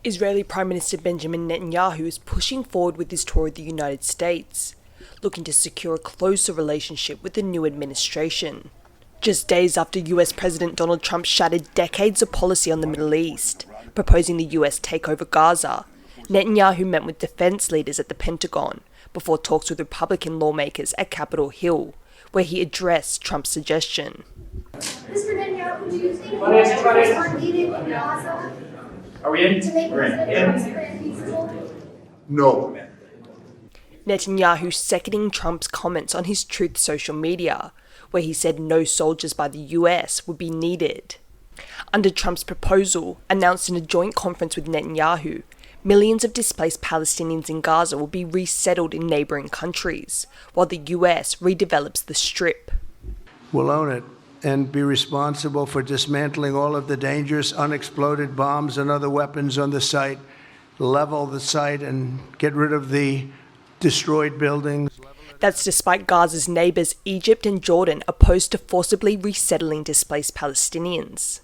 Israeli Prime Minister Benjamin Netanyahu is pushing forward with his tour of the United States, looking to secure a closer relationship with the new administration. Just days after US President Donald Trump shattered decades of policy on the Middle East, proposing the US take over Gaza, Netanyahu met with defense leaders at the Pentagon before talks with Republican lawmakers at Capitol Hill, where he addressed Trump's suggestion. Mr. Netanyahu, do you think measures are needed in Gaza Are we in? to make President Trump's plan feasible? No. Netanyahu seconding Trump's comments on his Truth social media, where he said no soldiers by the US would be needed. Under Trump's proposal, announced in a joint conference with Netanyahu, millions of displaced Palestinians in Gaza will be resettled in neighbouring countries, while the US redevelops the Strip. We'll own it and be responsible for dismantling all of the dangerous unexploded bombs and other weapons on the site, level the site and get rid of the destroyed buildings. That's despite Gaza's neighbours Egypt and Jordan opposed to forcibly resettling displaced Palestinians.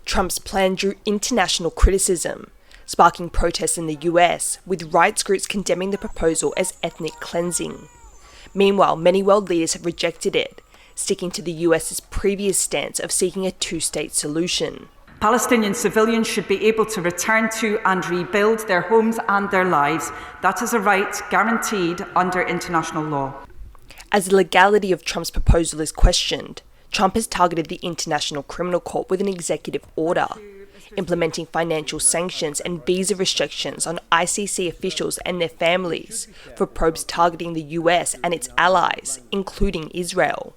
Trump's plan drew international criticism, sparking protests in the US, with rights groups condemning the proposal as ethnic cleansing. Meanwhile, many world leaders have rejected it, sticking to the US's previous stance of seeking a two-state solution. Palestinian civilians should be able to return to and rebuild their homes and their lives. That is a right guaranteed under international law. As the legality of Trump's proposal is questioned, Trump has targeted the International Criminal Court with an executive order, implementing financial sanctions and visa restrictions on ICC officials and their families for probes targeting the US and its allies, including Israel.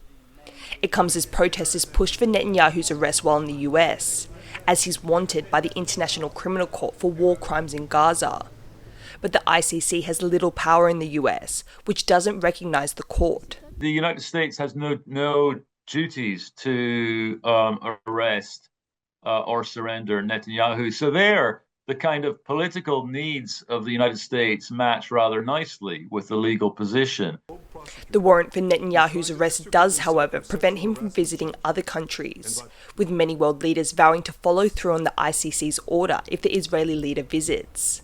It comes as protesters pushed for Netanyahu's arrest while in the US, as he's wanted by the International Criminal Court for war crimes in Gaza. But the ICC has little power in the US, which doesn't recognize the court. The United States has no duties to arrest or surrender Netanyahu. So there, the kind of political needs of the United States match rather nicely with the legal position. The warrant for Netanyahu's arrest does, however, prevent him from visiting other countries, with many world leaders vowing to follow through on the ICC's order if the Israeli leader visits,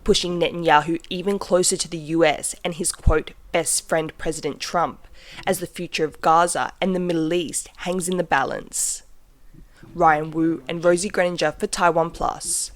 pushing Netanyahu even closer to the US and his, quote, best friend President Trump, as the future of Gaza and the Middle East hangs in the balance. Ryan Wu and Rosie Grenenger for TaiwanPlus.